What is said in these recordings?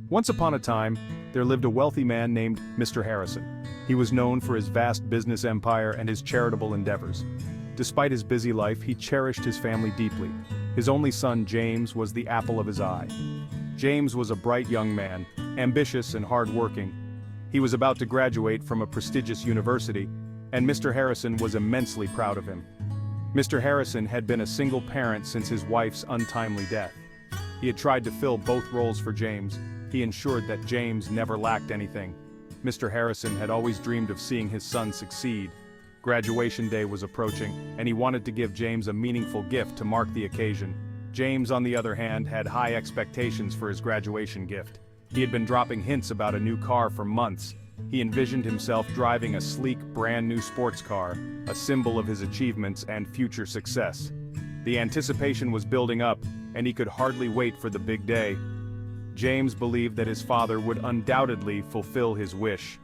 Once upon a time, there lived a wealthy man named Mr. Harrison. He was known for his vast business empire and his charitable endeavors. Despite his busy life, he cherished his family deeply. His only son, James, was the apple of his eye. James was a bright young man, ambitious and hard-working. He was about to graduate from a prestigious university, and Mr. Harrison was immensely proud of him. Mr. Harrison had been a single parent since his wife's untimely death. He had tried to fill both roles for James. He ensured that James never lacked anything. Mr. Harrison had always dreamed of seeing his son succeed. Graduation day was approaching, and he wanted to give James a meaningful gift to mark the occasion. James, on the other hand, had high expectations for his graduation gift. He had been dropping hints about a new car for months. He envisioned himself driving a sleek, brand-new sports car, a symbol of his achievements and future success. The anticipation was building up, and he could hardly wait for the big day. James believed that his father would undoubtedly fulfill his wish.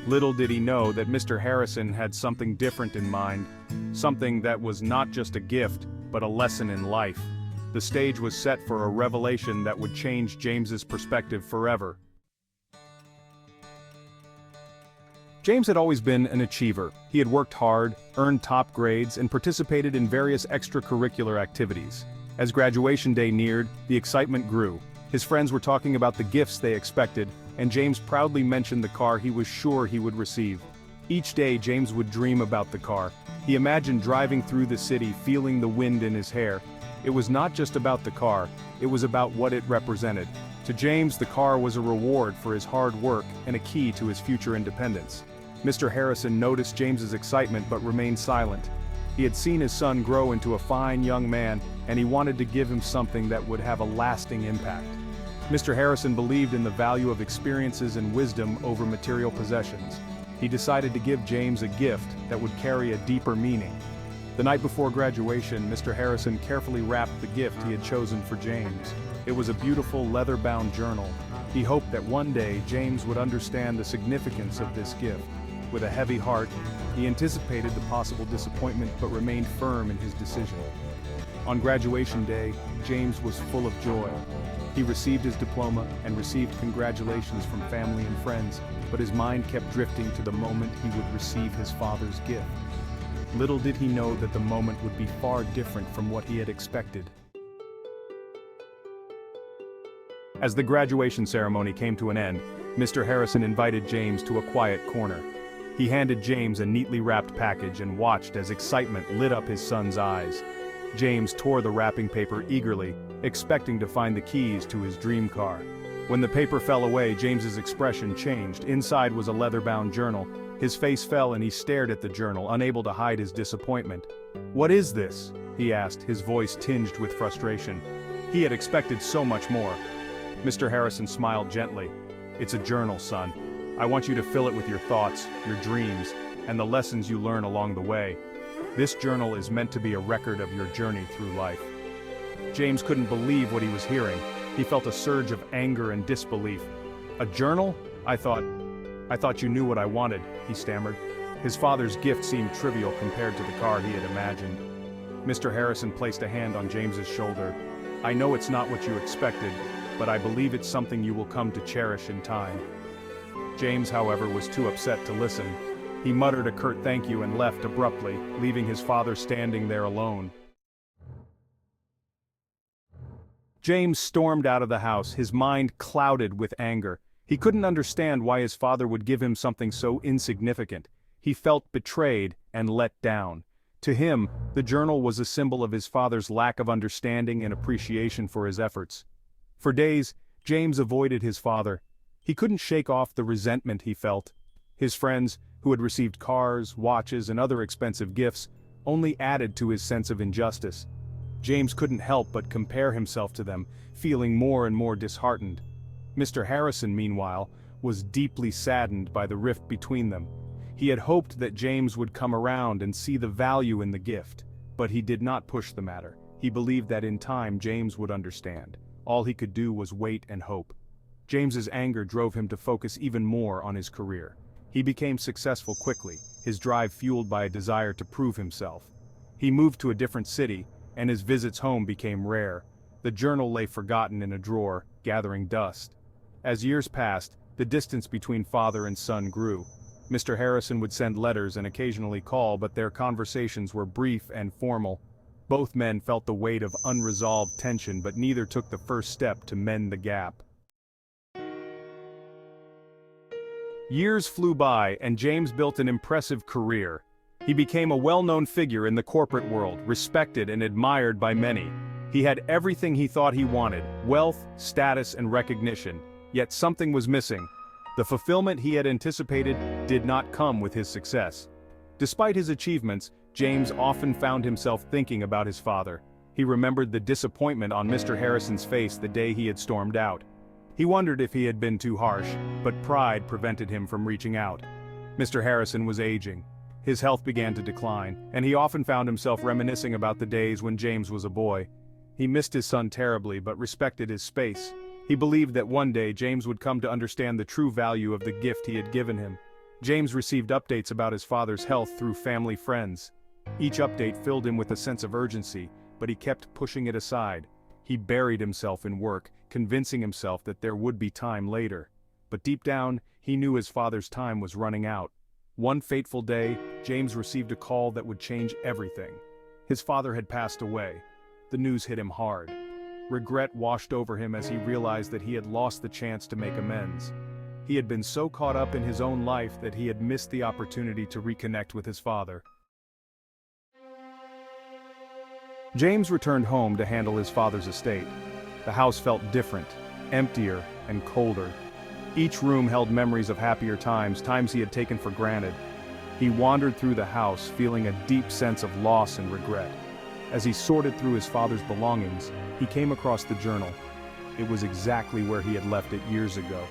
Little did he know that Mr. Harrison had something different in mind, something that was not just a gift, but a lesson in life. The stage was set for a revelation that would change James's perspective forever. James had always been an achiever. He had worked hard, earned top grades, and participated in various extracurricular activities. As graduation day neared, the excitement grew. His friends were talking about the gifts they expected, and James proudly mentioned the car he was sure he would receive. Each day James would dream about the car. He imagined driving through the city, feeling the wind in his hair. It was not just about the car, it was about what it represented. To James, the car was a reward for his hard work and a key to his future independence. Mr. Harrison noticed James's excitement but remained silent. He had seen his son grow into a fine young man, and he wanted to give him something that would have a lasting impact. Mr. Harrison believed in the value of experiences and wisdom over material possessions. He decided to give James a gift that would carry a deeper meaning. The night before graduation, Mr. Harrison carefully wrapped the gift he had chosen for James. It was a beautiful leather-bound journal. He hoped that one day James would understand the significance of this gift. With a heavy heart, he anticipated the possible disappointment but remained firm in his decision. On graduation day, James was full of joy. He received his diploma and received congratulations from family and friends, but his mind kept drifting to the moment he would receive his father's gift. Little did he know that the moment would be far different from what he had expected. As the graduation ceremony came to an end, Mr. Harrison invited James to a quiet corner. He handed James a neatly wrapped package and watched as excitement lit up his son's eyes. James tore the wrapping paper eagerly, expecting to find the keys to his dream car. When the paper fell away, James's expression changed. Inside was a leather-bound journal. His face fell and he stared at the journal, unable to hide his disappointment. "What is this?" he asked, his voice tinged with frustration. He had expected so much more. Mr. Harrison smiled gently. "It's a journal, son. I want you to fill it with your thoughts, your dreams, and the lessons you learn along the way. This journal is meant to be a record of your journey through life." James couldn't believe what he was hearing. He felt a surge of anger and disbelief. "A journal? I thought you knew what I wanted," he stammered. His father's gift seemed trivial compared to the car he had imagined. Mr. Harrison placed a hand on James's shoulder. "I know it's not what you expected, but I believe it's something you will come to cherish in time." James, however, was too upset to listen. He muttered a curt thank you and left abruptly, leaving his father standing there alone. James stormed out of the house, his mind clouded with anger. He couldn't understand why his father would give him something so insignificant. He felt betrayed and let down. To him, the journal was a symbol of his father's lack of understanding and appreciation for his efforts. For days, James avoided his father. He couldn't shake off the resentment he felt. His friends, who had received cars, watches, and other expensive gifts, only added to his sense of injustice. James couldn't help but compare himself to them, feeling more and more disheartened. Mr. Harrison, meanwhile, was deeply saddened by the rift between them. He had hoped that James would come around and see the value in the gift, but he did not push the matter. He believed that in time James would understand. All he could do was wait and hope. James's anger drove him to focus even more on his career. He became successful quickly, his drive fueled by a desire to prove himself. He moved to a different city, and his visits home became rare. The journal lay forgotten in a drawer, gathering dust. As years passed, the distance between father and son grew. Mr. Harrison would send letters and occasionally call, but their conversations were brief and formal. Both men felt the weight of unresolved tension, but neither took the first step to mend the gap. Years flew by, and James built an impressive career. He became a well-known figure in the corporate world, respected and admired by many. He had everything he thought he wanted: wealth, status, and recognition. Yet something was missing. The fulfillment he had anticipated did not come with his success. Despite his achievements, James often found himself thinking about his father. He remembered the disappointment on Mr. Harrison's face the day he had stormed out. He wondered if he had been too harsh, but pride prevented him from reaching out. Mr. Harrison was aging. His health began to decline, and he often found himself reminiscing about the days when James was a boy. He missed his son terribly, but respected his space. He believed that one day James would come to understand the true value of the gift he had given him. James received updates about his father's health through family friends. Each update filled him with a sense of urgency, but he kept pushing it aside. He buried himself in work, convincing himself that there would be time later. But deep down, he knew his father's time was running out. One fateful day, James received a call that would change everything. His father had passed away. The news hit him hard. Regret washed over him as he realized that he had lost the chance to make amends. He had been so caught up in his own life that he had missed the opportunity to reconnect with his father. James returned home to handle his father's estate. The house felt different, emptier, and colder. Each room held memories of happier times, times he had taken for granted. He wandered through the house, feeling a deep sense of loss and regret. As he sorted through his father's belongings, he came across the journal. It was exactly where he had left it years ago.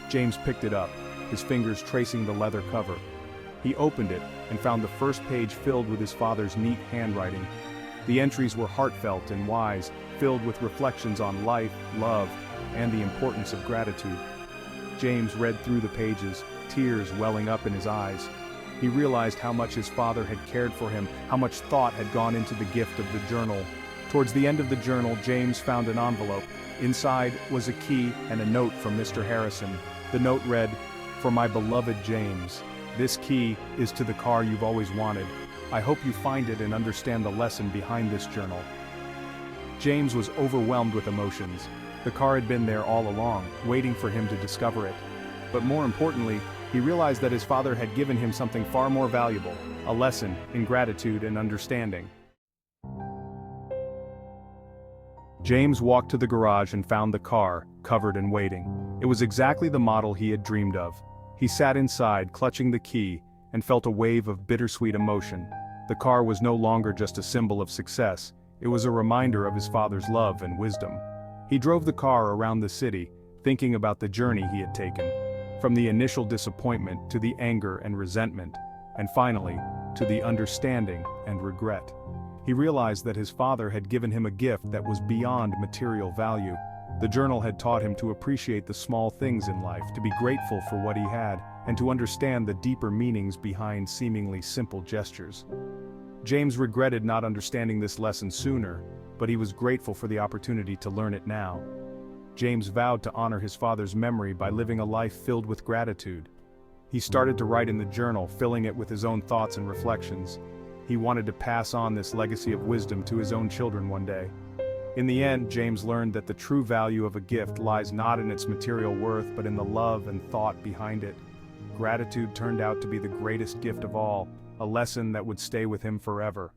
James picked it up, his fingers tracing the leather cover. He opened it and found the first page filled with his father's neat handwriting. The entries were heartfelt and wise, filled with reflections on life, love, and the importance of gratitude. James read through the pages, tears welling up in his eyes. He realized how much his father had cared for him, how much thought had gone into the gift of the journal. Towards the end of the journal, James found an envelope. Inside was a key and a note from Mr. Harrison. The note read, "For my beloved James, this key is to the car you've always wanted. I hope you find it and understand the lesson behind this journal." James was overwhelmed with emotions. The car had been there all along, waiting for him to discover it. But more importantly, he realized that his father had given him something far more valuable, a lesson in gratitude and understanding. James walked to the garage and found the car, covered and waiting. It was exactly the model he had dreamed of. He sat inside, clutching the key, and felt a wave of bittersweet emotion. The car was no longer just a symbol of success, it was a reminder of his father's love and wisdom. He drove the car around the city, thinking about the journey he had taken. From the initial disappointment to the anger and resentment, and finally, to the understanding and regret. He realized that his father had given him a gift that was beyond material value. The journal had taught him to appreciate the small things in life, to be grateful for what he had, and to understand the deeper meanings behind seemingly simple gestures. James regretted not understanding this lesson sooner, but he was grateful for the opportunity to learn it now. James vowed to honor his father's memory by living a life filled with gratitude. He started to write in the journal, filling it with his own thoughts and reflections. He wanted to pass on this legacy of wisdom to his own children one day. In the end, James learned that the true value of a gift lies not in its material worth but in the love and thought behind it. Gratitude turned out to be the greatest gift of all, a lesson that would stay with him forever.